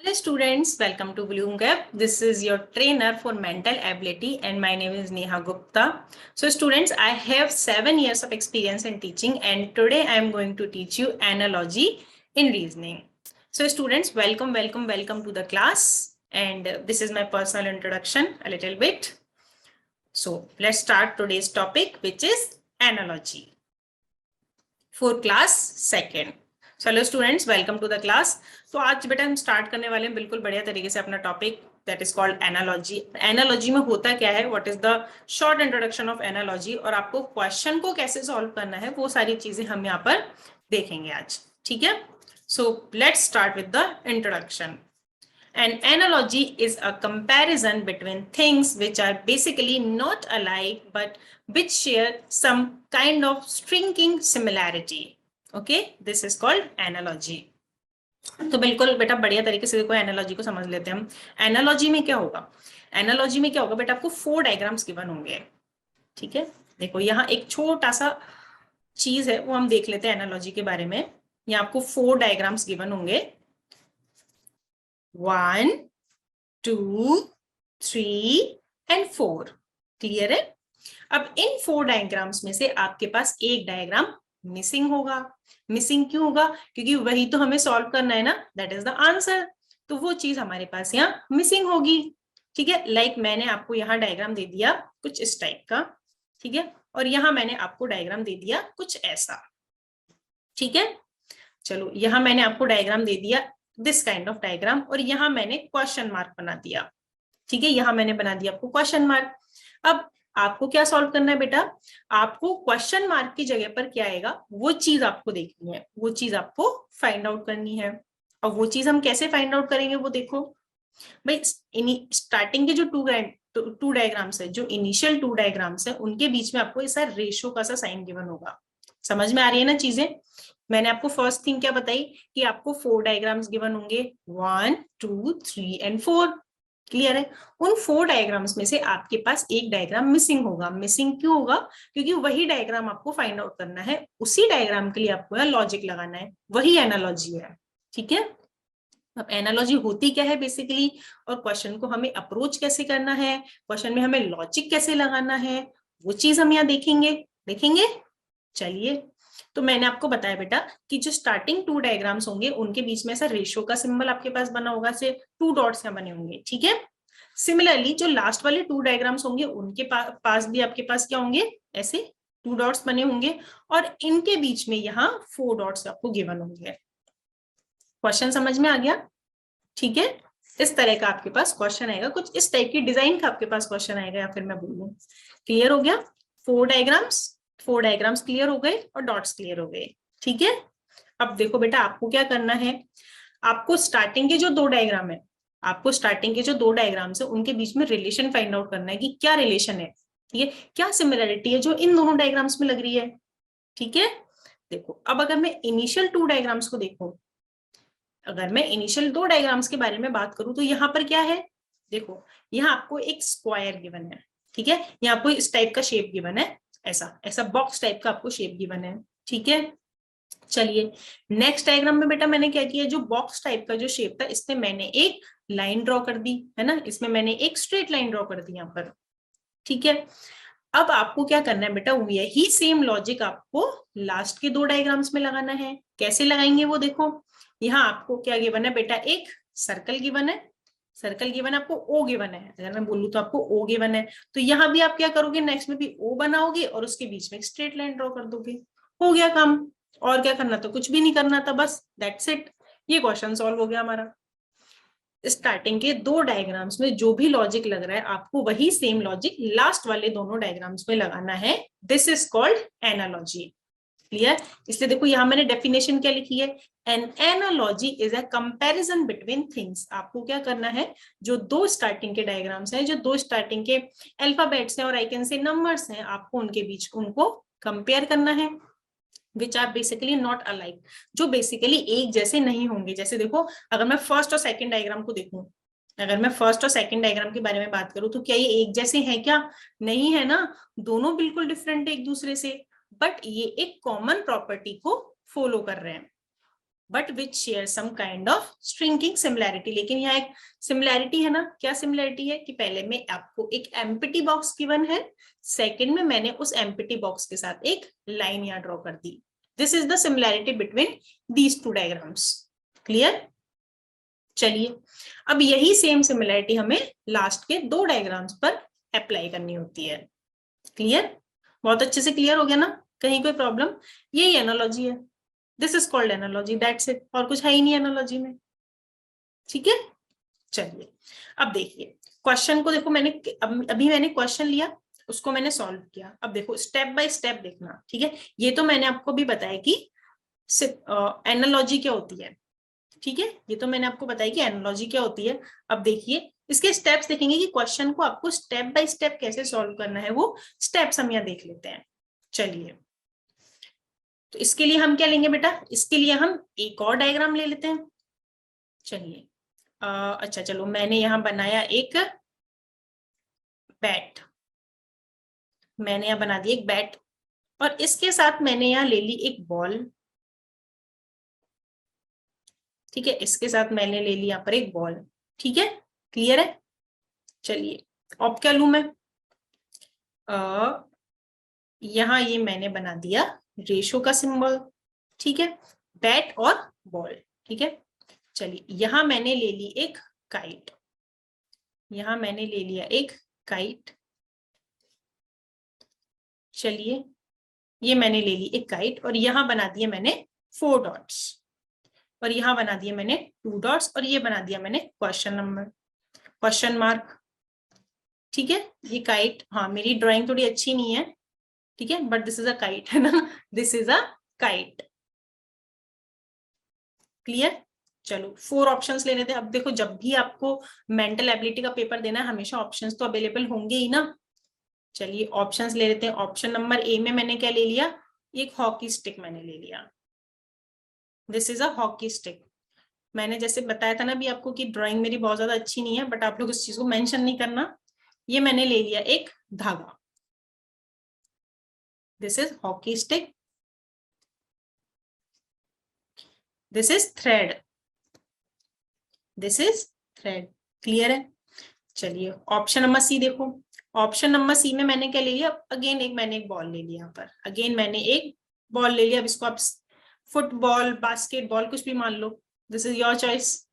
Hello students, welcome to Bloomgap. This is your trainer for mental ability and my name is Neha Gupta. So students, I have 7 years of experience in teaching and today I am going to teach you analogy in reasoning. So students, welcome to the class and this is my personal introduction a little bit. So let's start today's topic which is analogy for class 2nd. Hello students, welcome to the class. तो आज बेटा हम start करने वाले हैं बिल्कुल बढ़िया तरीके से अपना topic that is called analogy. Analogy में होता क्या है, what is the short introduction of analogy और आपको क्वेश्चन को कैसे सॉल्व करना है वो सारी चीजें हम यहाँ पर देखेंगे आज। ठीक है, so let's start with the introduction. An analogy is a comparison between things which are basically not alike but which share some kind of striking similarity. Okay, this is called analogy. तो बिल्कुल बेटा बढ़िया तरीके से देखो analogy को समझ लेते हैं हम। एनालॉजी में क्या होगा, एनालॉजी में क्या होगा बेटा, आपको 4 डायग्राम्स गिवन होंगे। ठीक है, देखो यहाँ एक छोटा सा चीज है वो हम देख लेते हैं एनालॉजी के बारे में। यहाँ आपको 4 डायग्राम्स गिवन होंगे, 1, 2, 3 एंड 4। क्लियर है? अब इन 4 डायग्राम्स में से आपके पास एक डायग्राम मिसिंग होगा। मिसिंग क्यों होगा? क्योंकि वही तो हमें सॉल्व करना है ना, दैट इज द आंसर। तो वो चीज हमारे पास यहाँ मिसिंग होगी। ठीक है, लाइक मैंने आपको यहाँ डायग्राम दे दिया कुछ इस टाइप का, ठीक है, और यहाँ मैंने आपको डायग्राम दे दिया कुछ ऐसा। ठीक है, चलो यहाँ मैंने आपको डायग्राम दे दिया दिस काइंड ऑफ डायग्राम और यहाँ मैंने क्वेश्चन मार्क बना दिया। ठीक है, यहाँ मैंने बना दिया आपको क्वेश्चन मार्क। अब आपको क्या सॉल्व करना है बेटा, आपको क्वेश्चन मार्क की जगह पर क्या आएगा वो चीज आपको देखनी है, वो चीज आपको फाइंड आउट करनी है। और वो चीज हम कैसे फाइंड आउट करेंगे वो देखो भाई। स्टार्टिंग के जो टू डायग्राम्स है, जो इनिशियल 2 डायग्राम्स है, उनके बीच में आपको ऐसा रेशो का सा साइन गिवन होगा। समझ में आ रही है ना चीजें? मैंने आपको फर्स्ट थिंग क्या बताई कि आपको 4 डायग्राम्स गिवन होंगे, 1, 2, 3 एंड 4। क्लियर है? उन 4 डायग्राम्स में से आपके पास एक डायग्राम मिसिंग होगा। मिसिंग क्यों होगा? क्योंकि वही डायग्राम आपको फाइंड आउट करना है, उसी डायग्राम के लिए आपको यहाँ लॉजिक लगाना है, वही एनालॉजी है। ठीक है, अब एनालॉजी होती क्या है बेसिकली, और क्वेश्चन को हमें अप्रोच कैसे करना है, क्वेश्चन में हमें लॉजिक कैसे लगाना है, वो चीज हम यहाँ देखेंगे। चलिए, तो मैंने आपको बताया बेटा कि जो स्टार्टिंग 2 डायग्राम्स होंगे उनके बीच में ऐसा रेशो का सिंबल आपके पास बना होगा, से 2 डॉट्स यहाँ बने होंगे। ठीक है, सिमिलरली जो लास्ट वाले 2 डायग्राम्स होंगे उनके पास भी आपके पास क्या होंगे, ऐसे 2 डॉट्स बने होंगे और इनके बीच में यहाँ 4 डॉट्स आपको गिवन होंगे। क्वेश्चन समझ में आ गया? ठीक है, इस तरह का आपके पास क्वेश्चन आएगा, कुछ इस टाइप की डिजाइन का आपके पास क्वेश्चन आएगा, या फिर मैं बोलूं। क्लियर हो गया? 4 डायग्राम्स क्लियर हो गए और डॉट्स क्लियर हो गए। ठीक है, अब देखो बेटा आपको क्या करना है, आपको स्टार्टिंग के जो 2 डायग्राम है, उनके बीच में रिलेशन फाइंड आउट करना है कि क्या रिलेशन है, ठीक है, क्या सिमिलरिटी है जो इन दोनों डायग्राम्स में लग रही है। ठीक है, देखो अब अगर मैं इनिशियल 2 डायग्राम्स को देखूं, अगर मैं इनिशियल 2 डायग्राम्स के बारे में बात करूं तो यहाँ पर क्या है, देखो यहाँ आपको एक स्क्वायर गिवन है। ठीक है, यहाँ आपको इस टाइप का शेप गिवन है, ऐसा बॉक्स टाइप का आपको शेप गिवन है। ठीक है, चलिए नेक्स्ट डायग्राम में बेटा मैंने क्या किया, जो बॉक्स टाइप का जो शेप था इसमें मैंने एक लाइन ड्रॉ कर दी है ना, इसमें मैंने एक स्ट्रेट लाइन ड्रॉ कर दी यहाँ पर। ठीक है, अब आपको क्या करना है बेटा, यही सेम लॉजिक आपको लास्ट के 2 डायग्राम्स में लगाना है। कैसे लगाएंगे वो देखो, यहाँ आपको क्या गिवन है बेटा, एक सर्कल गिवन है, आपको ओ गिवन है, अगर मैं बोलूँ तो आपको ओ गिवन है, तो यहाँ भी आप क्या करोगे, नेक्स्ट में भी ओ बनाओगे और उसके बीच में एक स्ट्रेट लाइन ड्रॉ कर दोगे, हो गया काम। और क्या करना था, कुछ भी नहीं करना था, बस दैट्स इट, ये क्वेश्चन सॉल्व हो गया हमारा। स्टार्टिंग के 2 डायग्राम्स में जो भी लॉजिक लग रहा है आपको वही सेम लॉजिक लास्ट वाले दोनों डायग्राम्स में लगाना है, this is called analogy. Clear? इसलिए देखो यहाँ मैंने डेफिनेशन क्या लिखी है, N analogy is a comparison between things. आपको क्या करना है, जो 2 स्टार्टिंग के डायग्राम्स हैं, जो 2 स्टार्टिंग के अल्फाबेट्स हैं और आई कैन से नंबर्स हैं, आपको उनके बीच उनको कंपेयर करना है, which are basically not alike, जो बेसिकली एक जैसे नहीं होंगे। जैसे देखो अगर मैं फर्स्ट और सेकंड डायग्राम को देखूं, अगर मैं फर्स्ट और सेकंड डायग्राम के बारे में बात करूं तो क्या ये एक जैसे हैं क्या? नहीं है ना, दोनों बिल्कुल डिफरेंट है एक दूसरे से, बट ये एक कॉमन प्रॉपर्टी को फॉलो कर रहे हैं। But which share some kind of shrinking similarity. लेकिन यहाँ एक सिमिलैरिटी है ना, क्या सिमिलैरिटी है कि पहले में आपको एक एम्प्टी बॉक्स गिवन है, सेकंड में मैंने उस एम्प्टी बॉक्स के साथ एक लाइन यहाँ ड्रॉ कर दी। This is the similarity between these two diagrams. Clear? चलिए, अब यही सेम सिमिलैरिटी हमें लास्ट के दो डायग्राम्स पर अप्लाई करनी होती है। क्लियर? बहुत अच्छे से क्लियर हो गया ना? कहीं कोई प्रॉब्लम? यही एनालॉजी है, this is called analogy, that's it, और कुछ है ही नहीं एनालॉजी में। ठीक है, चलिए अब देखिए क्वेश्चन को देखो, मैंने अभी मैंने क्वेश्चन लिया, उसको मैंने सॉल्व किया। अब देखो स्टेप बाय स्टेप देखना। ठीक है, ये तो मैंने आपको भी बताया कि एनालॉजी क्या होती है। ठीक है, ये तो मैंने आपको बताया कि एनालॉजी क्या होती है। अब देखिए इसके स्टेप्स देखेंगे कि क्वेश्चन को आपको स्टेप बाय स्टेप कैसे सॉल्व करना है, वो स्टेप्स हम यहाँ देख लेते हैं। चलिए, तो इसके लिए हम क्या लेंगे बेटा, इसके लिए हम एक और डायग्राम ले लेते हैं। चलिए अच्छा चलो, मैंने यहां बनाया एक बैट, मैंने यहां बना दी एक बैट, और इसके साथ मैंने यहां ले ली एक बॉल। ठीक है, इसके साथ मैंने ले ली यहाँ पर एक बॉल। ठीक है, क्लियर है? चलिए अब क्या लू मैं, यहां ये मैंने बना दिया रेशो का सिंबल। ठीक है, बैट और बॉल। ठीक है, चलिए यहां मैंने ले ली एक काइट, यहां मैंने ले लिया एक काइट। चलिए, ये मैंने ले ली एक काइट, और यहां बना दिए मैंने 4 डॉट्स, और यहां बना दिए मैंने 2 डॉट्स, और ये बना दिया मैंने क्वेश्चन मार्क। ठीक है, ये काइट, हाँ मेरी ड्राइंग थोड़ी अच्छी नहीं है, ठीक है, but this is a kite, है ना, this is a kite. Clear? चलो 4 ऑप्शंस लेने थे। अब देखो जब भी आपको मेंटल एबिलिटी का पेपर देना है, हमेशा ऑप्शंस तो अवेलेबल होंगे ही ना। चलिए ऑप्शंस ले लेते हैं। ऑप्शन नंबर ए में मैंने क्या ले लिया, एक हॉकी स्टिक मैंने ले लिया। This is a hockey stick. मैंने जैसे बताया था ना भी आपको कि ड्राइंग मेरी बहुत ज्यादा अच्छी नहीं है, बट आप लोग इस चीज को मेंशन नहीं करना। ये मैंने ले लिया एक धागा, this is hockey stick, this is thread, this is thread. Clear है? चलिए ऑप्शन नंबर सी देखो, ऑप्शन नंबर सी में मैंने क्या ले लिया, अगेन मैंने एक बॉल ले लिया यहाँ पर, अगेन मैंने एक बॉल ले लिया। अब इसको आप फुटबॉल, बास्केटबॉल कुछ भी मान लो, दिस इज योर चॉइस।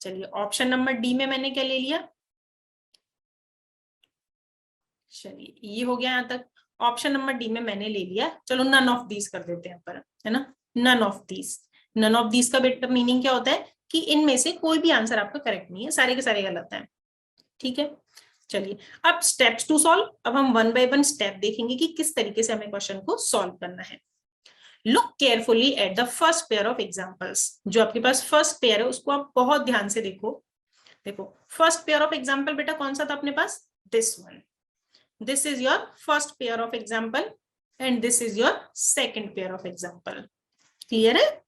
चलिए ऑप्शन नंबर डी में मैंने क्या ले लिया, चलिए ये हो गया यहाँ तक। ऑप्शन नंबर डी में मैंने ले लिया, चलो नन ऑफ दीज कर देते हैं पर, है ना, none of these. None of these का बेटा मीनिंग क्या होता है कि इनमें से कोई भी आंसर आपका करेक्ट नहीं है, सारे के सारे गलत हैं। ठीक है, चलिए अब स्टेप्स टू सॉल्व। अब हम वन बाय वन स्टेप देखेंगे कि किस तरीके से हमें क्वेश्चन को सॉल्व करना है। Look carefully at the first pair of examples. जो आपके पास फर्स्ट पेयर है उसको आप बहुत ध्यान से देखो। देखो फर्स्ट पेयर ऑफ एग्जाम्पल बेटा कौन सा था अपने पास, this one, this is your first pair of example, and this is your second pair of example. Clear है?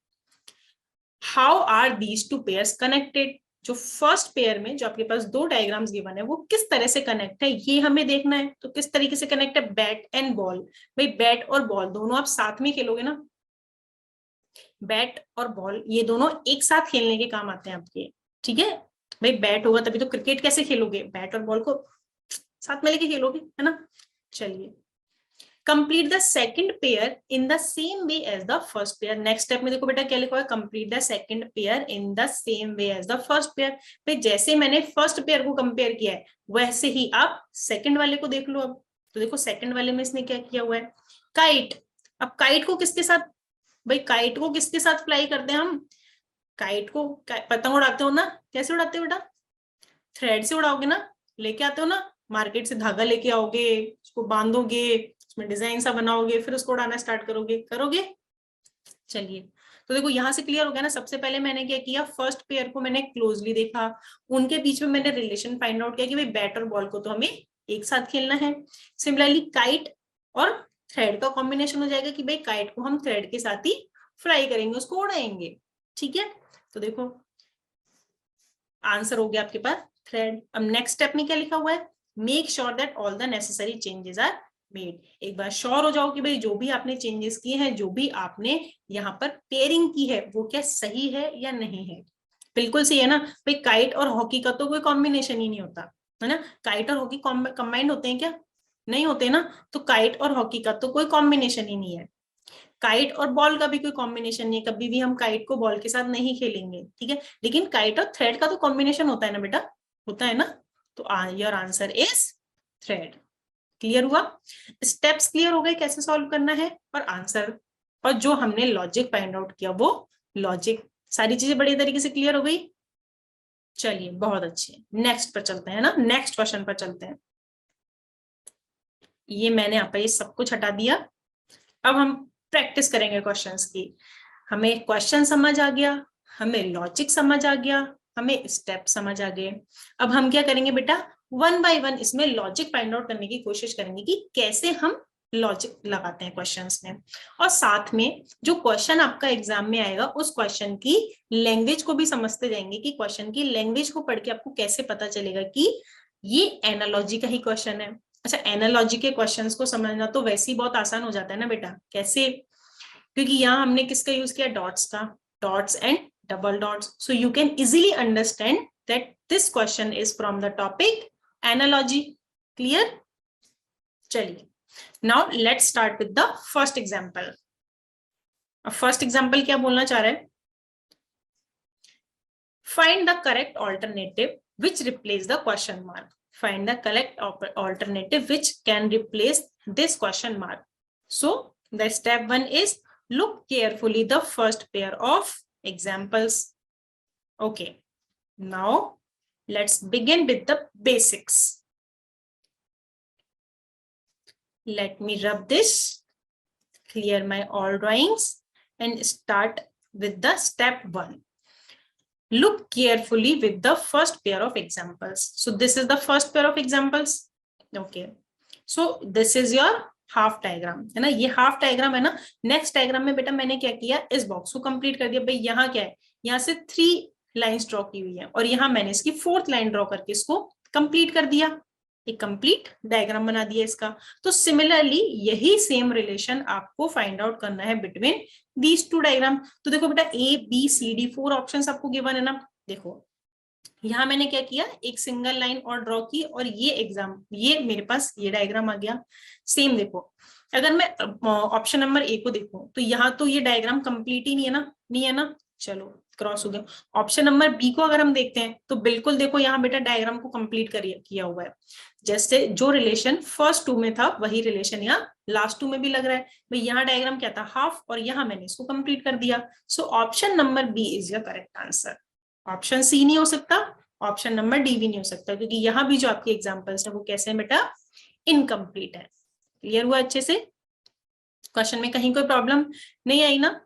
How are these two pairs connected. जो फर्स्ट पेयर में जो आपके पास दो डायग्राम्स गिवन है वो किस तरह से कनेक्ट है ये हमें देखना है। तो किस तरीके से कनेक्ट है, बैट एंड बॉल। भाई बैट और बॉल दोनों आप साथ में खेलोगे ना, बैट और बॉल ये दोनों एक साथ खेलने के काम आते हैं आपके। ठीक है, भाई बैट होगा तभी तो क्रिकेट कैसे खेलोगे, बैट और बॉल को साथ में लेके खेलोगे, है ना। चलिए complete the second pair in the same way as the first pair. Next step में देखो बेटा क्या लिखा है, complete the second pair in the same way as the first pair. भाई जैसे मैंने फर्स्ट पेयर को कंपेयर किया है वैसे ही आप सेकंड वाले को देख लो। अब तो देखो सेकंड वाले में इसने क्या किया हुआ है, काइट। अब काइट को किसके साथ, भाई काइट को किसके साथ फ्लाई करते हैं हम, काइट को पतंग उड़ाते हो ना, कैसे उड़ाते हो बेटा, थ्रेड से उड़ाओगे ना, लेके आते हो ना मार्केट से, धागा लेके आओगे, उसको बांधोगे, उसमें डिजाइन सा बनाओगे, फिर उसको उड़ाना स्टार्ट करोगे। चलिए तो देखो यहां से क्लियर हो गया ना। सबसे पहले मैंने क्या किया, फर्स्ट पेयर को मैंने क्लोजली देखा, उनके बीच में मैंने रिलेशन फाइंड आउट किया कि भाई बैट और बॉल को तो हमें एक साथ खेलना है। सिमिलरली काइट और थ्रेड का कॉम्बिनेशन हो जाएगा कि भाई काइट को हम थ्रेड के साथ ही फ्राई करेंगे, उसको उड़ाएंगे। ठीक है, तो देखो आंसर हो गया आपके पास थ्रेड। अब नेक्स्ट स्टेप में क्या लिखा हुआ है, make sure that all the necessary changes are made. एक बार श्योर हो जाओ कि भाई जो भी आपने चेंजेस किए हैं, जो भी आपने यहाँ पर पेयरिंग की है, वो क्या सही है या नहीं है। बिल्कुल सही है ना भाई। काइट और हॉकी का तो कोई कॉम्बिनेशन ही नहीं होता है ना। काइट और हॉकी कंबाइंड होते हैं क्या? नहीं होते ना। तो काइट और हॉकी का तो कोई कॉम्बिनेशन ही नहीं है। काइट और बॉल का भी कोई कॉम्बिनेशन नहीं है, कभी भी हम काइट को बॉल के साथ नहीं खेलेंगे, ठीक है। लेकिन काइट और थ्रेड का तो कॉम्बिनेशन होता है ना बेटा, होता है ना। तो your answer is thread. Clear हुआ? स्टेप्स क्लियर हो गए कैसे सॉल्व करना है, और आंसर, और जो हमने लॉजिक फाइंड आउट किया वो लॉजिक, सारी चीजें बढ़िया तरीके से क्लियर हो गई। चलिए बहुत अच्छे, नेक्स्ट पर चलते हैं ना, नेक्स्ट क्वेश्चन पर चलते हैं। ये मैंने यहाँ पे ये सब कुछ हटा दिया। अब हम प्रैक्टिस करेंगे क्वेश्चंस की। हमें क्वेश्चन समझ आ गया, हमें लॉजिक समझ आ गया, हमें स्टेप समझ आ गए। अब हम क्या करेंगे बेटा, वन बाय वन इसमें लॉजिक फाइंड आउट करने की कोशिश करेंगे कि कैसे हम लॉजिक लगाते हैं क्वेश्चंस में। और साथ में जो क्वेश्चन आपका एग्जाम में आएगा उस क्वेश्चन की लैंग्वेज को भी समझते जाएंगे कि क्वेश्चन की लैंग्वेज को पढ़ के आपको कैसे पता चलेगा कि ये एनालॉजी का ही क्वेश्चन है। अच्छा, एनालॉजी के क्वेश्चंस को समझना तो वैसे ही बहुत आसान हो जाता है ना बेटा। कैसे? क्योंकि यहाँ हमने किसका यूज किया, डॉट्स का, dots and double dots. So you can easily understand that this question is from the topic analogy. Clear? चलिए, now let's start with the first example. First example क्या बोलना चाह रहे हैं, find the correct alternative which replace the question mark. Find the correct alternative which can replace this question mark. So the step 1 is look carefully the first pair of examples. Okay, now let's begin with the basics. Let me rub this, clear my all drawings and start with the step 1. Look carefully with the first pair of examples. So this is the first pair of examples. Okay, so this is your half diagram है ना, ये half diagram है ना। Next diagram में बेटा मैंने क्या किया, इस बॉक्स को कंप्लीट कर दिया। भाई यहाँ क्या है, यहाँ से 3 लाइंस ड्रॉ की हुई है और यहाँ मैंने इसकी 4th लाइन ड्रॉ करके इसको कंप्लीट कर दिया, एक कंप्लीट डायग्राम बना दिया इसका। तो सिमिलरली यही सेम रिलेशन आपको फाइंड आउट करना है बिटवीन दीज 2 डायग्राम। तो देखो बेटा A B C D 4 options आपको गिवन है ना। देखो यहाँ मैंने क्या किया, एक सिंगल लाइन और ड्रॉ की और ये मेरे पास ये डायग्राम आ गया। सेम देखो, अगर मैं ऑप्शन नंबर ए को देखूं तो यहाँ तो ये डायग्राम कंप्लीट ही नहीं है ना, नहीं है ना। चलो क्रॉस हो गया। ऑप्शन नंबर बी को अगर हम देखते हैं तो बिल्कुल देखो यहाँ बेटा डायग्राम को कंप्लीट किया हुआ है। जैसे जो रिलेशन फर्स्ट 2 में था वही रिलेशन यहाँ लास्ट 2 में भी लग रहा है। भाई यहाँ डायग्राम क्या था, हाफ, और यहाँ मैंने इसको कंप्लीट कर दिया। So option number B is your correct answer. Option C नहीं हो सकता, ऑप्शन नंबर डी भी नहीं हो सकता, क्योंकि यहाँ भी जो आपकी एग्जांपल्स है वो कैसे है बेटा, इनकम्प्लीट है। क्लियर हुआ अच्छे से? क्वेश्चन में कहीं कोई प्रॉब्लम नहीं आई ना?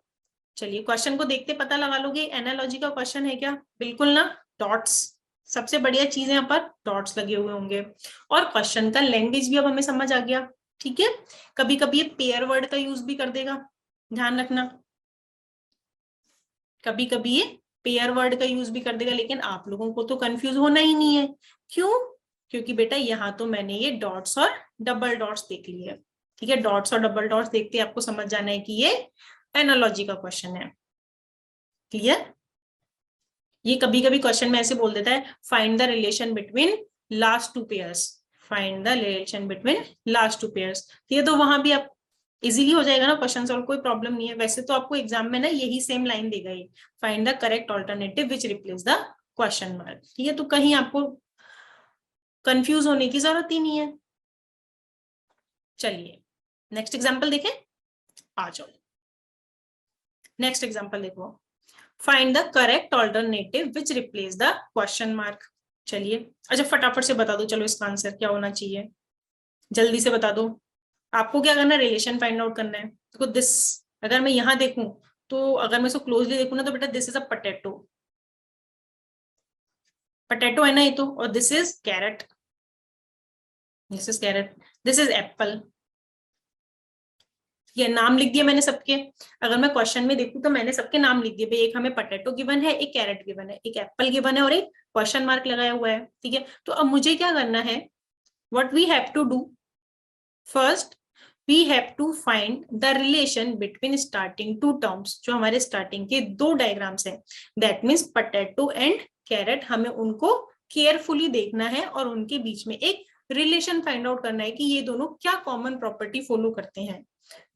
चलिए क्वेश्चन को देखते पता लगा लोगे एनालॉजी का क्वेश्चन है क्या, बिल्कुल ना। डॉट्स सबसे बढ़िया चीज है, यहाँ पर डॉट्स लगे हुए होंगे। और क्वेश्चन का लैंग्वेज भी अब हमें समझ आ गया, ठीक है। कभी कभी ये पेयर वर्ड का यूज भी कर देगा, ध्यान रखना। कभी कभी ये पेयर वर्ड का यूज भी कर देगा, लेकिन आप लोगों को तो कंफ्यूज होना ही नहीं है। क्यों? क्योंकि बेटा यहाँ तो मैंने ये डॉट्स और डबल डॉट्स देख लिए, ठीक है। डॉट्स और डबल डॉट्स देखते आपको समझ जाना है कि ये एनालॉजी का क्वेश्चन है। क्लियर? ये कभी कभी क्वेश्चन में ऐसे बोल देता है, find the relation between last 2 pairs, find the relation between last 2 pairs. ये तो वहां भी आप इजीली हो जाएगा ना क्वेश्चन सॉल्व, कोई प्रॉब्लम नहीं है। वैसे तो आपको एग्जाम में ना यही सेम लाइन देगा, ये find the correct alternative which replace the question mark, ठीक है। तो कहीं आपको कंफ्यूज होने की जरूरत ही नहीं है। चलिए नेक्स्ट एग्जाम्पल देखें, आ जाओ। नेक्स्ट एग्जाम्पल देखो, find the correct alternative which replace the question mark. चलिए अच्छा फटाफट से बता दो, चलो इसका आंसर क्या होना चाहिए, जल्दी से बता दो। आपको क्या करना है, रिलेशन फाइंड आउट करना है। देखो दिस, अगर मैं यहां देखूं तो अगर मैं इसको क्लोजली देखूं ना तो बेटा this is a potato, potato है ना ये तो, और this is carrot, this is carrot, this is apple. ये नाम लिख दिया मैंने सबके। अगर मैं क्वेश्चन में देखूं तो मैंने सबके नाम लिख दिए, भाई एक हमें पोटैटो गिवन है, एक कैरेट गिवन है, एक एप्पल गिवन है और एक क्वेश्चन मार्क लगाया हुआ है, ठीक है। तो अब मुझे क्या करना है, what we have to do, first we have to find the relation between starting two terms, जो हमारे स्टार्टिंग के दो डायग्राम्स हैं, that means potato and carrot, हमें उनको केयरफुली देखना है और उनके बीच में एक रिलेशन फाइंड आउट करना है कि ये दोनों क्या कॉमन प्रॉपर्टी फॉलो करते हैं।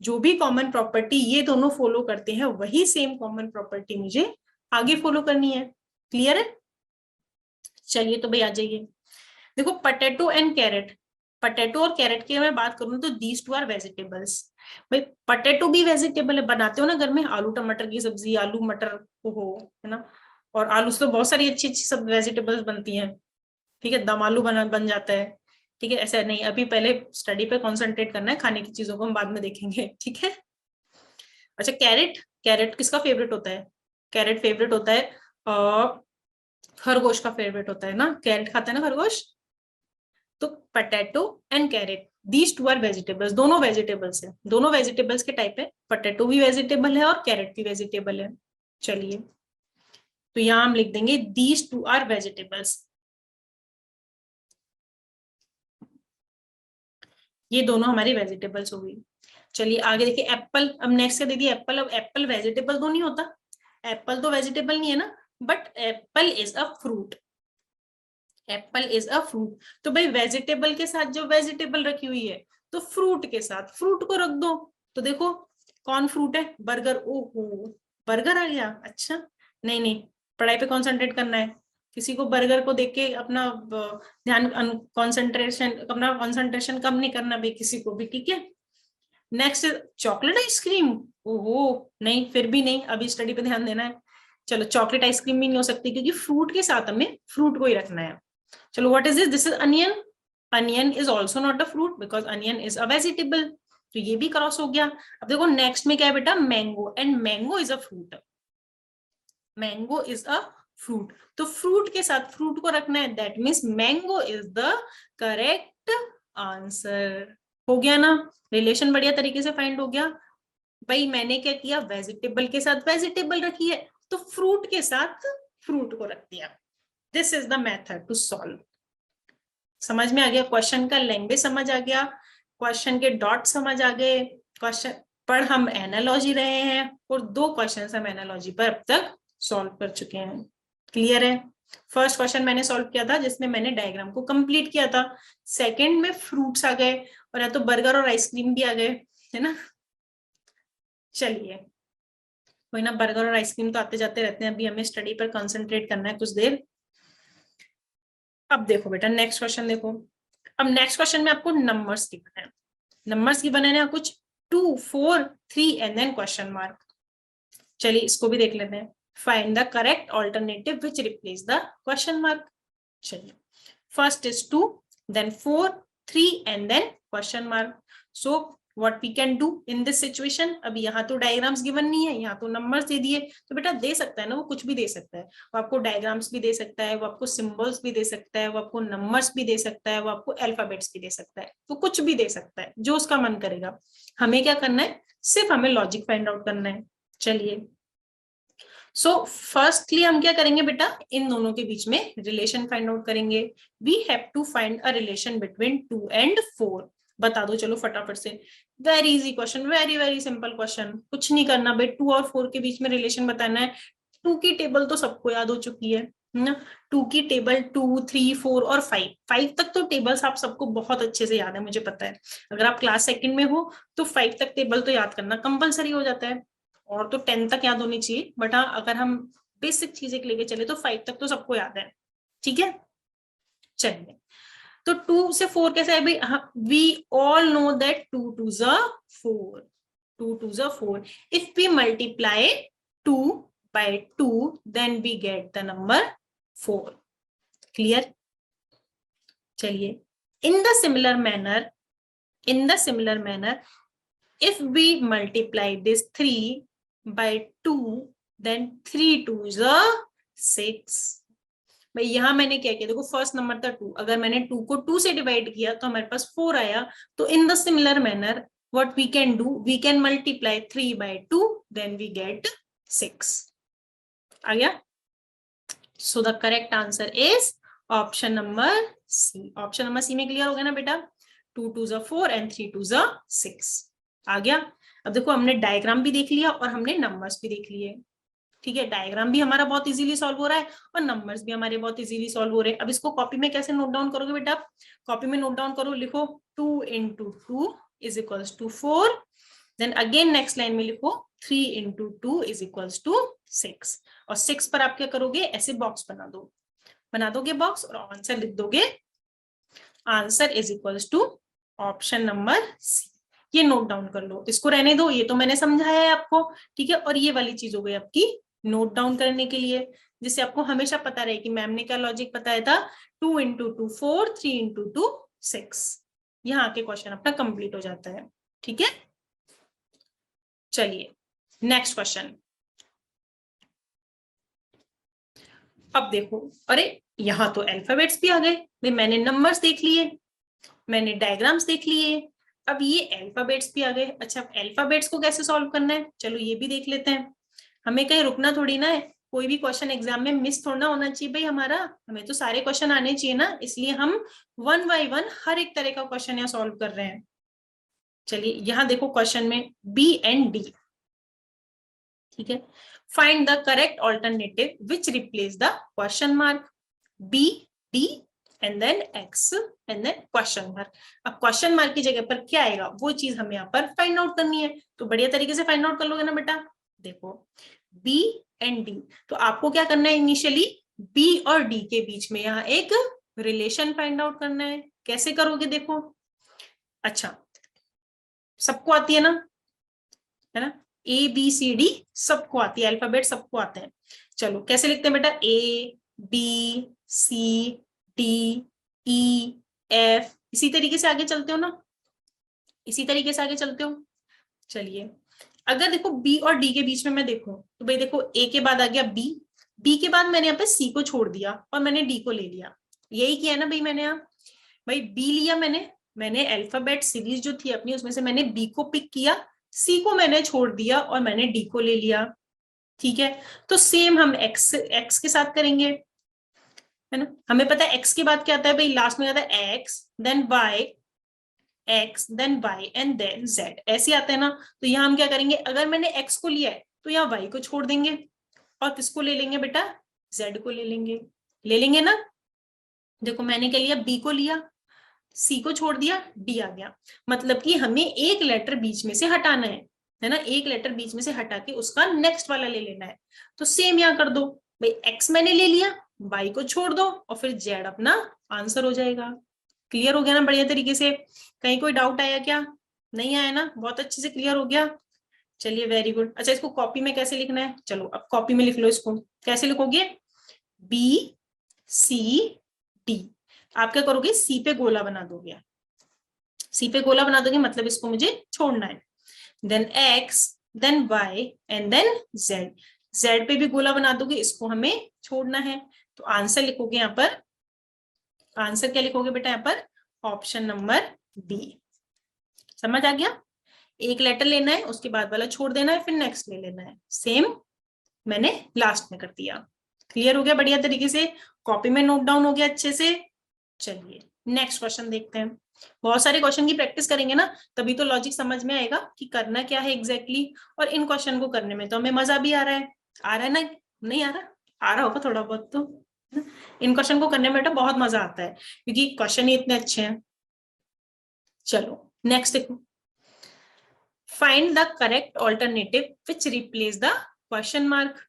जो भी कॉमन प्रॉपर्टी ये दोनों फॉलो करते हैं वही सेम कॉमन प्रॉपर्टी मुझे आगे फॉलो करनी है। क्लियर है? चलिए तो भाई आ जाइए। देखो पोटैटो एंड कैरेट, पोटैटो और कैरेट की मैं बात करूं तो दीज टू आर वेजिटेबल्स। भाई पोटैटो भी वेजिटेबल है, बनाते हो ना घर में, आलू टमाटर की सब्जी, आलू मटर हो, है ना, और आलू से तो बहुत सारी अच्छी अच्छी सब वेजिटेबल्स बनती हैं। ठीक है, दम आलू बन जाता है। ठीक है, ऐसा नहीं, अभी पहले स्टडी पे कॉन्सेंट्रेट करना है, खाने की चीजों को हम बाद में देखेंगे। ठीक है। अच्छा कैरेट, कैरेट किसका फेवरेट होता है? कैरेट फेवरेट होता है खरगोश का फेवरेट होता है ना, कैरेट खाता है ना खरगोश। तो potato and carrot, these two are vegetables, दोनों वेजिटेबल्स है, दोनों वेजिटेबल्स के टाइप है, पोटैटो भी वेजिटेबल है और कैरेट भी वेजिटेबल है। चलिए तो यहां हम लिख देंगे दीज टू आर वेजिटेबल्स, ये दोनों हमारी वेजिटेबल्स हो गई। चलिए आगे देखिए एप्पल, अब नेक्स्ट क्या दे दिया एप्पल। अब एप्पल वेजिटेबल तो नहीं होता, एप्पल तो वेजिटेबल नहीं है ना, but Apple is a fruit, Apple is a fruit. तो भाई वेजिटेबल के साथ जो वेजिटेबल रखी हुई है, तो फ्रूट के साथ फ्रूट को रख दो। तो देखो कौन फ्रूट है? बर्गर। ओहो, बर्गर आ गया। अच्छा, नहीं नहीं, पढ़ाई पे कंसंट्रेट करना है, किसी को बर्गर को देख के अपना ध्यान कंसंट्रेशन, अपना कंसंट्रेशन कम नहीं करना भाई किसी को भी। ठीक है, नेक्स्ट चॉकलेट आइसक्रीम। ओहो, नहीं, फिर भी नहीं, अभी स्टडी पे ध्यान देना है। चलो चॉकलेट आइसक्रीम भी नहीं हो सकती क्योंकि फ्रूट के साथ हमें फ्रूट को ही रखना है। चलो what is this? This is onion, onion is also not a fruit because onion is a vegetable, तो ये भी क्रॉस हो गया। अब देखो नेक्स्ट में क्या है बेटा, mango, and mango is a fruit, mango is a fruit, तो फ्रूट के साथ फ्रूट को रखना है, that means mango is the correct answer. हो गया ना, रिलेशन बढ़िया तरीके से फाइंड हो गया। भाई मैंने क्या किया, वेजिटेबल के साथ वेजिटेबल रखी है, तो फ्रूट के साथ फ्रूट को रख दिया। This is the method to solve. समझ में आ गया? क्वेश्चन का लैंग्वेज समझ आ गया, क्वेश्चन के डॉट समझ आ गए। क्वेश्चन पर हम एनालॉजी रहे हैं और दो क्वेश्चन हम एनालॉजी पर अब तक सॉल्व कर चुके हैं। क्लियर है? फर्स्ट क्वेश्चन मैंने सॉल्व किया था जिसमें मैंने डायग्राम को कंप्लीट किया था, सेकंड में फ्रूट्स आ गए और या तो बर्गर और आइसक्रीम भी आ गए, है ना। चलिए कोई ना, बर्गर और आइसक्रीम तो आते जाते रहते हैं, अभी हमें स्टडी पर कंसंट्रेट करना है कुछ देर। अब देखो बेटा नेक्स्ट क्वेश्चन देखो, अब नेक्स्ट क्वेश्चन में आपको नंबर्स गिवन है, नंबर्स गिवन है ना कुछ 2 4 3 एंड देन क्वेश्चन मार्क। चलिए इसको भी देख लेते हैं, find the correct alternative which replace the question mark. चलिए first is 2, then 4 3 and then question mark. So what we can do in this situation, अब यहाँ तो डायग्राम्स गिवन नहीं है, यहाँ तो नंबर्स दे दिए, तो बेटा दे सकता है ना, वो कुछ भी दे सकता है, वो आपको डायग्राम्स भी दे सकता है, वो आपको सिंबल्स भी दे सकता है, वो आपको नंबर्स भी दे सकता है, वो आपको अल्फाबेट्स भी दे सकता है, वो कुछ भी दे सकता है जो उसका मन करेगा। हमें क्या करना है, सिर्फ हमें लॉजिक फाइंड आउट करना है। चलिए सो फर्स्टली हम क्या करेंगे बेटा, इन दोनों के बीच में रिलेशन फाइंड आउट करेंगे। We have to find a relation between 2 and 4। बता दो चलो फटाफट से, very easy question, very very simple question, कुछ नहीं करना भाई, 2 और 4 के बीच में रिलेशन बताना है। 2 की टेबल तो सबको याद हो चुकी है ना, 2 की टेबल 2 3 4 और 5, 5 तक तो टेबल्स आप सबको बहुत अच्छे से याद है, मुझे पता है। अगर आप क्लास सेकंड में हो तो 5 तक टेबल तो याद करना कंपलसरी हो जाता है, और तो 10 तक याद होनी चाहिए, बट हाँ अगर हम बेसिक चीजें लेके चले तो 5 तक तो सबको याद है। ठीक है, चलिए तो 2 से 4 कैसे है भाई, we all know that 2 twos 4, 2 twos 4, if we multiply 2 by 2 then we get the number 4। Clear? चलिए in the similar manner, in the similar manner if we multiply this 3 by 2 then 3 2 is a 6। भाई यहां मैंने क्या किया, देखो first number था 2, अगर मैंने 2 को 2 से डिवाइड किया तो हमारे पास 4 आया, तो in the similar manner what we can do, we can multiply 3 by 2 then we get 6। आ गया? So the correct answer is option number C. Option number C में क्लियर हो गया ना बेटा, 2 2 जा 4 एंड 3 2 जा 6 आ गया। अब देखो हमने डायग्राम भी देख लिया और हमने नंबर्स भी देख लिए। ठीक है, डायग्राम भी हमारा बहुत इजीली सॉल्व हो रहा है और नंबर्स भी हमारे बहुत इजीली सॉल्व हो रहे हैं। अब इसको कॉपी में कैसे नोट डाउन करोगे बेटा? कॉपी में नोट डाउन करो, लिखो 2 into 2 is equals to 4। Then again next line में लिखो 3 into 2 is equals to 6। और 6 पर आप क्या करोगे? ऐसे बॉक्स बना दोगे बॉक्स और आंसर लिख दोगे। Answer is equals to option number C. ये नोट डाउन कर लो, इसको रहने दो, ये तो मैंने समझाया है आपको। ठीक है, और ये वाली चीज हो गई आपकी नोट डाउन करने के लिए, जिससे आपको हमेशा पता रहे कि मैम ने क्या लॉजिक बताया था। 2 into 2 4, 3 into 2 6। यहाँ के क्वेश्चन अपना कंप्लीट हो जाता है। ठीक है, चलिए नेक्स्ट क्वेश्चन। अब देखो, अरे यहाँ तो अल्फाबेट्स भी आ गए भाई, मैंने नंबर्स देख लिए, मैंने डायग्राम्स देख लिए, अब ये अल्फाबेट्स भी आ गए। अच्छा, अल्फाबेट्स को कैसे सॉल्व करना है, चलो ये भी देख लेते हैं। हमें कहीं रुकना थोड़ी ना है, कोई भी क्वेश्चन एग्जाम में मिस थोड़ा होना चाहिए भाई हमारा, हमें तो सारे क्वेश्चन आने चाहिए ना, इसलिए हम 1 by 1 हर एक तरह का क्वेश्चन यहाँ सॉल्व कर रहे हैं। चलिए यहाँ देखो क्वेश्चन में बी एंड डी। ठीक है, find the correct alternative which replace the question mark. B D and then X and then question mark. अब क्वेश्चन मार्क की जगह पर क्या आएगा वो चीज हमें यहाँ पर फाइंड आउट करनी है, तो बढ़िया तरीके से फाइंड आउट कर लोगे ना बेटा। देखो बी एंड डी, तो आपको क्या करना है, इनिशियली बी और डी के बीच में यहाँ एक रिलेशन फाइंड आउट करना है। कैसे करोगे देखो, अच्छा सबको आती है ना, है ना, ए बी सी डी सबको आती है, अल्फाबेट सबको आते हैं। चलो कैसे लिखते हैं बेटा, A B C D E F, इसी तरीके से आगे चलते हो ना, इसी तरीके से आगे चलते हो। चलिए अगर देखो बी और डी के बीच में मैं देखूं तो भाई देखो ए के बाद आ गया बी, बी के बाद मैंने यहाँ पे सी को छोड़ दिया और मैंने डी को ले लिया, यही किया ना भाई मैंने यहाँ। भाई बी लिया मैंने अल्फाबेट सीरीज जो थी अपनी उसमें से मैंने बी को पिक किया, सी को मैंने छोड़ दिया और मैंने डी को ले लिया। ठीक है, तो सेम हम एक्स के साथ करेंगे, है ना। हमें पता है एक्स के बाद क्या आता है भाई, लास्ट में आता है X then Y, X then Y and then Z, ऐसे आता है ना। तो यहाँ हम क्या करेंगे, अगर मैंने एक्स को लिया है तो यहाँ वाई को छोड़ देंगे और किसको ले लेंगे बेटा, जेड को ले लेंगे ना। देखो मैंने क्या लिया, बी को लिया, सी को छोड़ दिया, डी आ गया, मतलब कि हमें एक लेटर बीच में से हटाना है ना, एक लेटर बीच में से हटा के उसका नेक्स्ट वाला ले लेना है। तो सेम यहाँ कर दो भाई, एक्स मैंने ले लिया, वाई को छोड़ दो और फिर जेड अपना आंसर हो जाएगा। क्लियर हो गया ना बढ़िया तरीके से, कहीं कोई डाउट आया क्या, नहीं आया ना, बहुत अच्छे से क्लियर हो गया। चलिए वेरी गुड। अच्छा इसको कॉपी में कैसे लिखना है, चलो अब कॉपी में लिख लो इसको। कैसे लिखोगे, बी सी डी, आप क्या करोगे, सी पे गोला बना दोगे, सी पे गोला बना दोगे मतलब इसको मुझे छोड़ना है। Then X then Y and then Z, Z पे भी गोला बना दोगे, इसको हमें छोड़ना है। तो आंसर लिखोगे यहाँ पर, आंसर क्या लिखोगे बेटा यहाँ पर, ऑप्शन नंबर बी। समझ आ गया, एक लेटर लेना है उसके बाद वाला छोड़ देना है फिर नेक्स्ट ले लेना है, सेम मैंने लास्ट में कर दिया। क्लियर हो गया बढ़िया तरीके से, कॉपी में नोट डाउन हो गया अच्छे से। चलिए नेक्स्ट क्वेश्चन देखते हैं। बहुत सारे क्वेश्चन की प्रैक्टिस करेंगे ना तभी तो लॉजिक समझ में आएगा कि करना क्या है एग्जैक्टली। और इन क्वेश्चन को करने में तो हमें मजा भी आ रहा है ना, नहीं आ रहा होगा थोड़ा बहुत तो। इन क्वेश्चन को करने में तो बहुत मजा आता है क्योंकि क्वेश्चन ही इतने अच्छे हैं। चलो नेक्स्ट देखो, find the correct alternative which replace the question mark.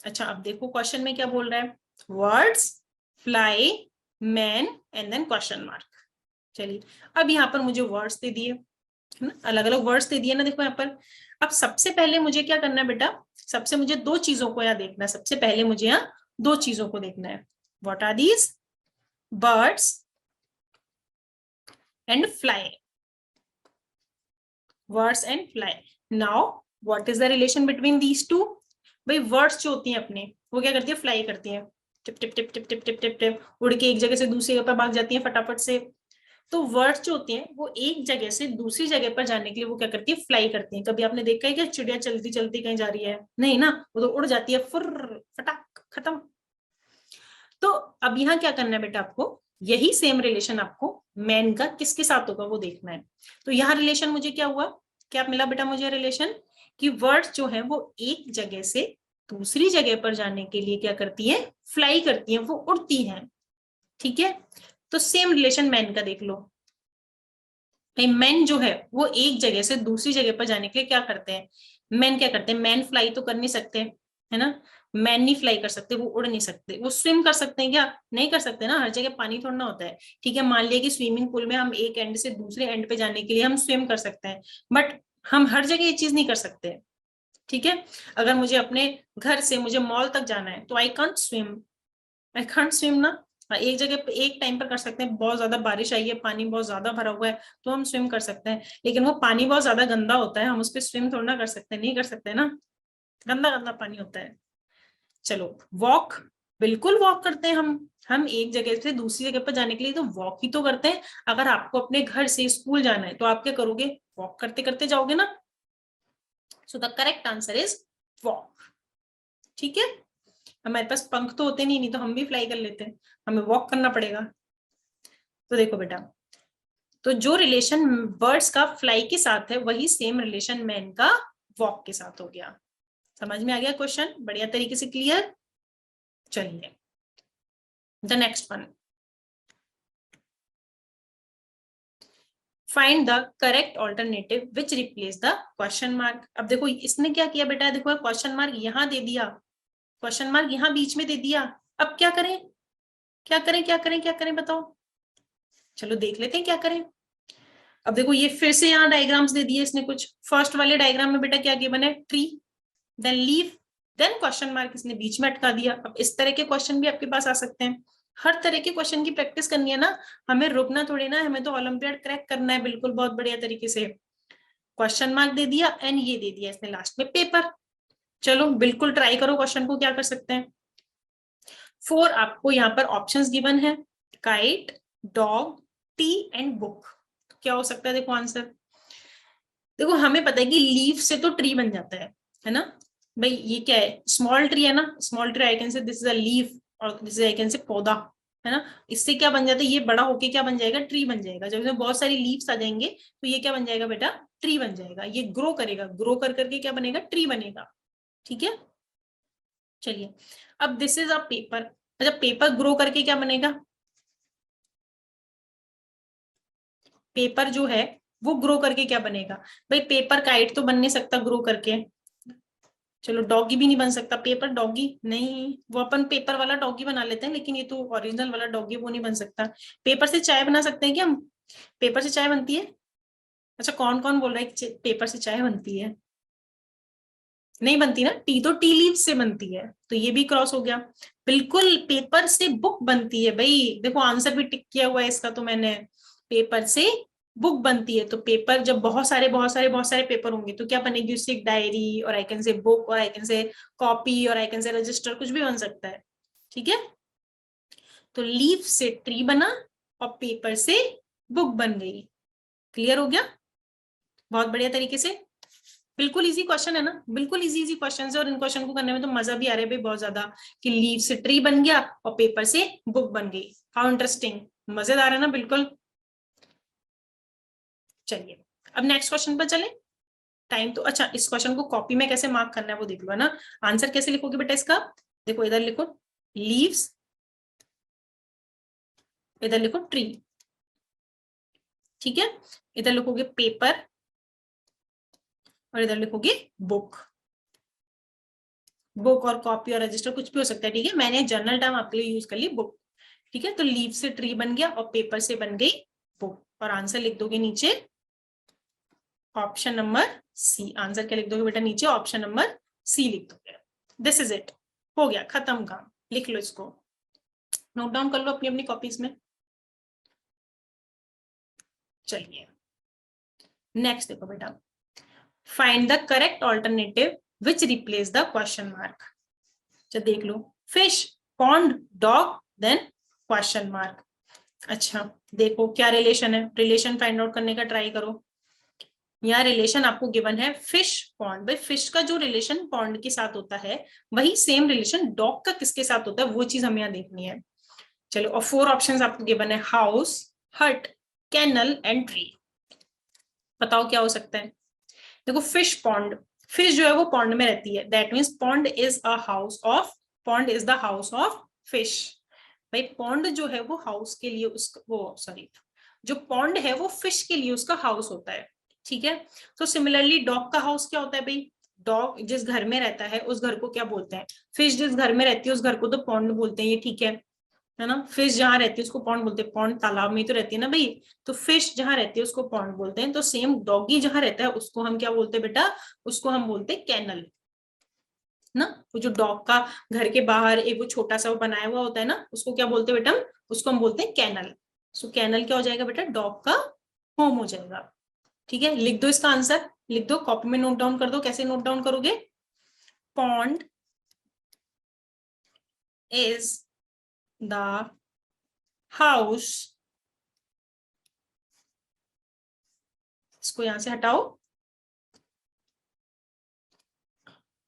अच्छा अब देखो क्वेश्चन में क्या बोल रहा है, birds fly man and then question mark. चलिए अब यहाँ पर मुझे वर्ड्स दे दिए है ना, अलग अलग वर्ड्स दे दिए ना, देखो यहाँ पर। अब सबसे पहले मुझे क्या करना है बेटा, सबसे मुझे दो चीजों को यहाँ देखना है, सबसे पहले मुझे यहाँ दो चीजों को देखना है। What are these, birds and fly, birds and fly. Now what is the relation between these two. भाई वर्ड्स जो होती हैं अपने वो क्या करती है, फ्लाई करती हैं, tip tip tip tip tip tip tip tip उड़ के एक जगह से दूसरी जगह पर भाग जाती हैं फटाफट से। तो वर्ड्स जो होती हैं वो एक जगह से दूसरी जगह पर जाने के लिए वो क्या करती है, फ्लाई करती हैं। कभी आपने देखा है क्या चिड़िया चलती चलती कहीं जा रही है, नहीं ना, वो तो उड़ जाती है फुर फटाक खत्म। तो अब यहाँ क्या करना है बेटा आपको, यही सेम रिलेशन आपको मैन का किसके साथ होगा वो देखना है। तो यहाँ रिलेशन मुझे क्या हुआ, क्या मिला बेटा मुझे रिलेशन, कि वर्ड्स जो है वो एक जगह से दूसरी जगह पर जाने के लिए क्या करती है, फ्लाई करती है, वो उड़ती है। ठीक है, तो सेम रिलेशन मैन का देख लो। भाई मैन जो है वो एक जगह से दूसरी जगह पर जाने के लिए क्या करते हैं, मैन क्या करते हैं, मैन फ्लाई तो कर नहीं सकते, है ना, मैन नहीं फ्लाई कर सकते, वो उड़ नहीं सकते, वो स्विम कर सकते हैं क्या, नहीं कर सकते ना, हर जगह पानी थोड़ा ना होता है। ठीक है, मान लिया कि स्विमिंग पूल में हम एक एंड से दूसरे एंड पे जाने के लिए हम स्विम कर सकते हैं, बट हम हर जगह ये चीज नहीं कर सकते। ठीक है, अगर मुझे अपने घर से मुझे मॉल तक जाना है तो आई कांट स्विम ना। एक जगह पे एक टाइम पर कर सकते हैं, बहुत ज्यादा बारिश आई है, पानी बहुत ज्यादा भरा हुआ है, तो हम स्विम कर सकते हैं, लेकिन वो पानी बहुत ज्यादा गंदा होता है, हम उस पर स्विम थोड़ा ना कर सकते, नहीं कर सकते ना, गंदा गंदा पानी होता है। चलो वॉक, बिल्कुल वॉक करते हैं हम एक जगह से दूसरी जगह पर जाने के लिए तो वॉक ही तो करते हैं। अगर आपको अपने घर से स्कूल जाना है तो आप क्या करोगे, वॉक करते करते जाओगे ना। सो the correct answer is walk. ठीक है, हमारे पास पंख तो होते नहीं तो हम भी फ्लाई कर लेते हैं, हमें वॉक करना पड़ेगा। तो देखो बेटा, तो जो रिलेशन बर्ड्स का फ्लाई के साथ है वही सेम रिलेशन मैन का वॉक के साथ हो गया। समझ में आ गया क्वेश्चन, बढ़िया तरीके से क्लियर। चलिए the next one, find the correct alternative which replace the question mark. अब देखो इसने क्या किया बेटा, देखो क्वेश्चन मार्क यहां दे दिया, क्वेश्चन मार्क यहां बीच में दे दिया, अब क्या करें, क्या करें क्या करें क्या करें बताओ, चलो देख लेते हैं क्या करें। अब देखो ये फिर से यहाँ डायग्राम्स दे दिए इसने कुछ, फर्स्ट वाले डायग्राम में बेटा क्या गिवन है, tree, then leaf, then question mark इसने बीच में अटका दिया। अब इस तरह के क्वेश्चन भी आपके पास आ सकते हैं, हर तरह के क्वेश्चन की प्रैक्टिस करनी है ना, हमें रुकना थोड़ी ना, हमें तो ओलंपियाड क्रैक करना है बिल्कुल बहुत बढ़िया तरीके से। क्वेश्चन मार्क दे दिया एंड ये दे दिया इसने लास्ट में पेपर। चलो बिल्कुल ट्राई करो क्वेश्चन को, क्या कर सकते हैं। 4 आपको यहाँ पर ऑप्शंस गिवन है, kite, dog, T and book. क्या हो सकता है देखो आंसर, देखो हमें पता है कि लीफ से तो ट्री बन जाता है ना, भाई ये क्या है, स्मॉल ट्री है ना, small tree I can say this is a leaf, और this is I can say पौधा, है ना, इससे क्या बन जाता है, ये बड़ा होके क्या बन जाएगा, ट्री बन जाएगा, जब इसमें बहुत सारी लीव्स आ जाएंगे तो ये क्या बन जाएगा बेटा, ट्री बन जाएगा, ये ग्रो करेगा, ग्रो कर करके क्या बनेगा, ट्री बनेगा। ठीक है, चलिए अब दिस इज अ पेपर, अच्छा पेपर ग्रो करके क्या बनेगा, पेपर जो है वो ग्रो करके क्या बनेगा, भाई पेपर काइट तो बन नहीं सकता ग्रो करके, चलो डॉगी भी नहीं बन सकता, पेपर डॉगी नहीं, वो अपन पेपर वाला डॉगी बना लेते हैं, लेकिन ये तो ओरिजिनल वाला डॉगी वो नहीं बन सकता। पेपर से चाय बना सकते हैं क्या हम, पेपर से चाय बनती है, अच्छा कौन कौन बोल रहा है कि पेपर से चाय बनती है, नहीं बनती ना, टी तो टी लीव से बनती है, तो ये भी क्रॉस हो गया। बिल्कुल पेपर से बुक बनती है, भाई देखो आंसर भी टिक किया हुआ है इसका तो मैंने, पेपर से बुक बनती है, तो पेपर जब बहुत सारे पेपर होंगे तो क्या बनेगी उससे, एक डायरी, और आई कैन से बुक, और आई कैन से कॉपी, और आई कैन से रजिस्टर, कुछ भी बन सकता है। ठीक है, तो लीफ से ट्री बना और पेपर से बुक बन गई। क्लियर हो गया बहुत बढ़िया तरीके से, बिल्कुल इजी क्वेश्चन है ना, बिल्कुल इजी इजी क्वेश्चन है, और इन क्वेश्चन को करने में तो मजा भी आ रहा है भाई बहुत ज्यादा, कि लीव से ट्री बन गया और पेपर से बुक बन गई, हाउ इंटरेस्टिंग, मजेदार है ना बिल्कुल। चलिए अब नेक्स्ट क्वेश्चन पर चले, टाइम तो, अच्छा इस क्वेश्चन को कॉपी में कैसे मार्क करना है वो देख लो, है ना, आंसर कैसे लिखोगे बेटा इसका, देखो इधर लिखो लीव्स, इधर लिखो ट्री, ठीक है, इधर लिखोगे पेपर और इधर लिखोगे बुक, बुक और कॉपी और रजिस्टर कुछ भी हो सकता है, ठीक है, मैंने जर्नल टर्म आपके लिए यूज कर ली बुक। ठीक है, तो लीव से ट्री बन गया और पेपर से बन गई बुक, और आंसर लिख दोगे नीचे ऑप्शन नंबर सी, आंसर क्या लिख दोगे बेटा नीचे, ऑप्शन नंबर सी लिख दोगे। दिस इज इट, हो गया खत्म काम, लिख लो इसको, नोट डाउन कर लो अपनी अपनी कॉपीज में। चलिए नेक्स्ट देखो बेटा, find the correct alternative which replace the question mark. अच्छा देख लो, fish, pond, dog, then question mark. अच्छा देखो क्या रिलेशन है, रिलेशन फाइंड आउट करने का ट्राई करो। यहाँ रिलेशन आपको गिवन है फिश पॉन्ड, भाई फिश का जो रिलेशन पॉन्ड के साथ होता है वही सेम रिलेशन डॉग का किसके साथ होता है, वो चीज हमें यहाँ देखनी है। चलो, और 4 ऑप्शंस आपको गिवन है, हाउस, हट, कैनल एंड ट्री। बताओ क्या हो सकता है। देखो, फिश पॉन्ड, फिश जो है वो पॉन्ड में रहती है, that means pond is a house of, pond is the house of fish. भाई पॉन्ड जो है वो हाउस के लिए उसका वो सॉरी, जो पॉन्ड है वो फिश के लिए उसका हाउस होता है, ठीक है। तो सिमिलरली डॉग का हाउस क्या होता है भाई, डॉग जिस घर में रहता है उस घर को क्या बोलते हैं, फिश जिस घर में रहती है उस घर को तो पॉन्ड बोलते हैं, ये ठीक है ना। फिश जहां रहती है उसको पॉन्ड बोलते हैं, पॉन्ड तालाब में तो रहती है ना भाई, तो फिश जहां रहती है उसको पॉन्ड बोलते हैं। तो सेम डॉगी जहां रहता है उसको हम क्या बोलते हैं बेटा, उसको हम बोलते हैं कैनल ना। वो जो डॉग का घर के बाहर एक वो छोटा सा वो बनाया हुआ होता है ना, उसको क्या बोलते हैं बेटा, उसको हम बोलते हैं कैनल। सो कैनल क्या हो जाएगा बेटा, डॉग का होम हो जाएगा। ठीक है, लिख दो इसका आंसर, लिख दो, कॉपी में नोट डाउन कर दो। कैसे नोट डाउन करोगे, पॉन्ड इज द हाउस, इसको यहां से हटाओ,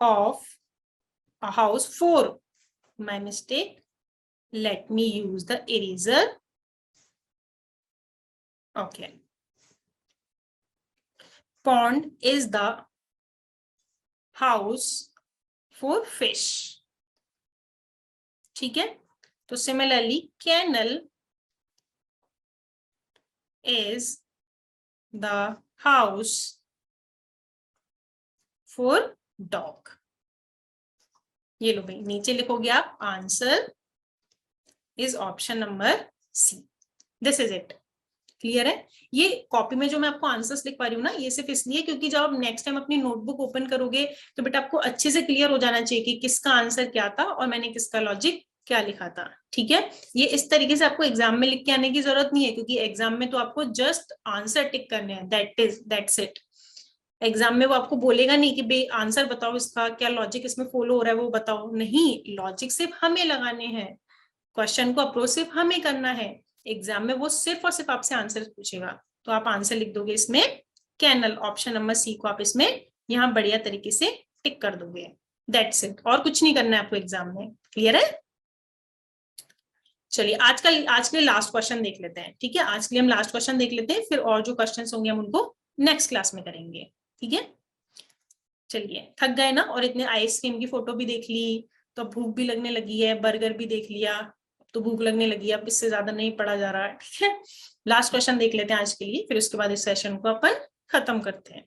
of a house for, my mistake, let me use the eraser. Okay, pond is the house for fish, ठीक है। तो similarly kennel is the house for dog। ये लो भाई, नीचे लिखोगे आप, answer is option number C. This is it, clear है। ये कॉपी में जो मैं आपको आंसर्स लिख पा रही हूँ ना, ये सिर्फ इसलिए क्योंकि जब आप नेक्स्ट टाइम अपनी नोटबुक ओपन करोगे तो बेटा आपको अच्छे से क्लियर हो जाना चाहिए कि किसका आंसर क्या था और मैंने किसका लॉजिक क्या लिखा था, ठीक है। ये इस तरीके से आपको एग्जाम में लिख के आने की जरूरत नहीं है, क्योंकि एग्जाम में तो आपको जस्ट आंसर टिक करने हैं, दैट्स इट। एग्जाम में वो आपको बोलेगा नहीं कि भाई आंसर बताओ, इसका क्या लॉजिक इसमें फॉलो हो रहा है वो बताओ, नहीं, लॉजिक सिर्फ हमें लगाने हैं, क्वेश्चन को अप्रोच सिर्फ हमें करना है। एग्जाम में वो सिर्फ और सिर्फ आपसे आंसर पूछेगा, तो आप आंसर लिख दोगे इसमें कैनल, ऑप्शन नंबर सी को आप इसमें यहाँ बढ़िया तरीके से टिक कर दोगे, दैट्स इट। और कुछ नहीं करना है आपको एग्जाम में, क्लियर है। चलिए आज के लिए लास्ट क्वेश्चन देख लेते हैं, ठीक है। आज के लिए हम लास्ट क्वेश्चन देख लेते हैं, फिर और जो क्वेश्चन होंगे हम उनको नेक्स्ट क्लास में करेंगे, ठीक है। चलिए, थक गए ना, और इतने आइसक्रीम की फोटो भी देख ली, तो भूख भी लगने लगी है, बर्गर भी देख लिया, तो भूख लगने लगी है, अब इससे ज्यादा नहीं पढ़ा जा रहा है, ठीक है। लास्ट क्वेश्चन देख लेते हैं आज के लिए, फिर उसके बाद इस सेशन को अपन खत्म करते हैं।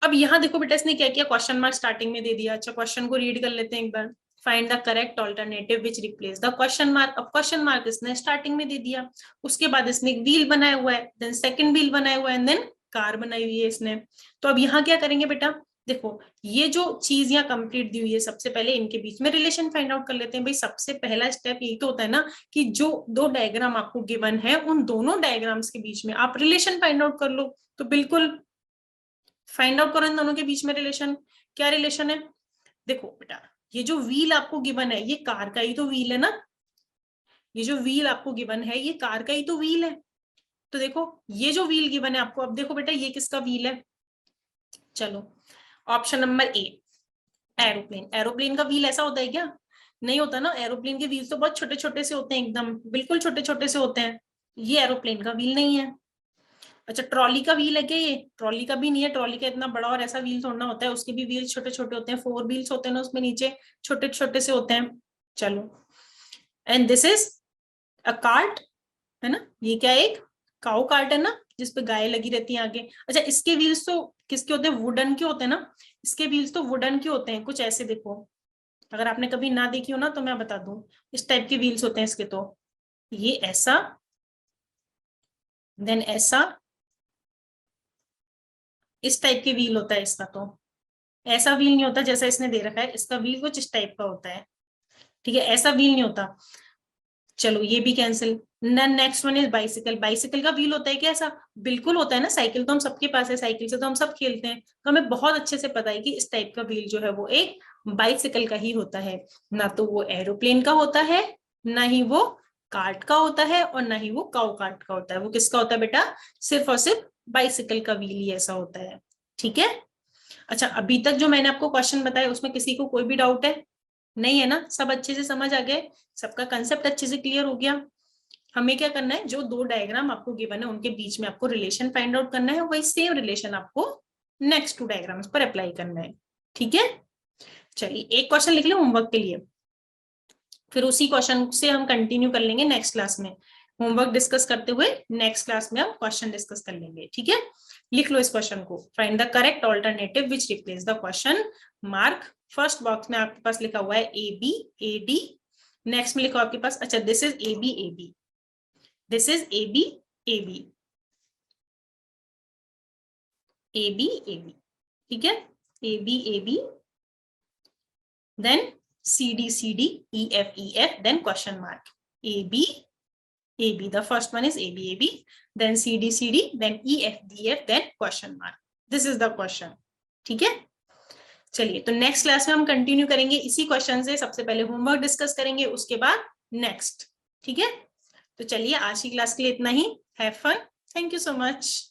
अब यहाँ देखो बेटा, इसने क्या किया, क्वेश्चन मार्क स्टार्टिंग में दे दिया। अच्छा, क्वेश्चन को रीड कर लेते हैं एक बार। Find the correct alternative which replace the question mark. अब क्वेश्चन मार्क इसने स्टार्टिंग में दे दिया, उसके बाद इसने एक व्हील बनाया हुआ है, देन सेकंड व्हील बनाया हुआ है, एंड देन कार बनाई हुई है इसने। तो अब यहाँ क्या करेंगे बेटा, देखो ये जो चीज यहाँ कंप्लीट दी हुई है, सबसे पहले इनके बीच में रिलेशन फाइंड आउट कर लेते हैं। भाई सबसे पहला स्टेप यही तो होता है ना, कि जो दो डायग्राम आपको गिवन है उन दोनों डायग्राम्स के बीच में आप रिलेशन फाइंड आउट कर लो। तो बिल्कुल फाइंड आउट करो इन दोनों के बीच में रिलेशन, क्या रिलेशन है। देखो बेटा, ये जो व्हील आपको गिवन है ये कार का ही तो व्हील है ना, ये जो व्हील आपको गिवन है ये कार का ही तो व्हील है। तो देखो ये जो व्हील गिवन है आपको, अब देखो बेटा ये किसका व्हील है। चलो, option number A, aeroplane. Aeroplane का व्हील ऐसा होता है क्या, नहीं होता ना। एरोप्लेन के व्हील तो बहुत छोटे छोटे से होते हैं, एकदम बिल्कुल छोटे छोटे से होते हैं, ये एरोप्लेन का व्हील नहीं है। अच्छा, ट्रॉली का व्हील है क्या, ये ट्रॉली का भी नहीं है, ट्रॉली का इतना बड़ा और ऐसा व्हील थोड़ा होता है, उसके भी व्हील्स छोटे छोटे होते हैं, 4 व्हील्स होते हैं ना उसमें, नीचे छोटे छोटे से होते हैं। चलो, and this is a cart, है ना, ये क्या है, एक काउ कार्ट है ना, जिसपे गाय लगी रहती है आगे। अच्छा, इसके व्हील्स तो किसके होते हैं, वुडन के होते हैं ना, इसके व्हील्स तो वुडन के होते हैं कुछ ऐसे। देखो, अगर आपने कभी ना देखी हो ना तो मैं बता दूं, इस टाइप के व्हील्स होते हैं इसके, तो ये ऐसा, देन ऐसा, इस टाइप के व्हील होता है इसका। तो ऐसा व्हील नहीं होता जैसा इसने दे रखा है, इसका व्हील कुछ इस टाइप का होता है, ठीक है, ऐसा व्हील नहीं होता। चलो ये भी cancel. Next one is bicycle. Bicycle का व्हील होता है क्या ऐसा, बिल्कुल होता है ना, साइकिल तो हम सबके पास है, साइकिल से तो हम सब खेलते हैं, तो हमें बहुत अच्छे से पता है कि इस टाइप का व्हील जो है वो एक बाइसिकल का ही होता है, ना तो वो एरोप्लेन का होता है, ना ही वो कार्ट का होता है, और ना ही वो काउ कार्ट का होता है। वो किसका होता है बेटा, सिर्फ और सिर्फ बाइसिकल का व्हील ही ऐसा होता है, ठीक है। अच्छा, अभी तक जो मैंने आपको क्वेश्चन बताया उसमें किसी को कोई भी डाउट है, नहीं है ना? सब अच्छे से समझ आ गए, सबका कंसेप्ट अच्छे से क्लियर हो गया। हमें क्या करना है, जो दो डायग्राम आपको गिवन है उनके बीच में आपको रिलेशन फाइंड आउट करना है, वही सेम रिलेशन आपको नेक्स्ट टू डायग्राम्स पर अप्लाई करना है। ठीक है, चलिए एक क्वेश्चन लिख लो होमवर्क के लिए, फिर उसी क्वेश्चन से हम कंटिन्यू कर लेंगे नेक्स्ट क्लास में। होमवर्क डिस्कस करते हुए नेक्स्ट क्लास में हम क्वेश्चन डिस्कस कर लेंगे। ठीक है, लिख लो इस क्वेश्चन को। Find the correct alternative which replace the question mark. First box में आपके पास लिखा हुआ है A B A D, next में लिखा आपके पास, अच्छा this is A B A B, this is A B A B, A B A B, ठीक है, A B, then C D E F, then question mark, A B, the first one is A B, then C D, then E F, then question mark. This is the question. ठीक है, चलिए तो next class में हम continue करेंगे इसी question से। सबसे पहले होमवर्क डिस्कस करेंगे, उसके बाद नेक्स्ट। ठीक है, तो चलिए आज की क्लास के लिए इतना ही। Have fun, thank you so much.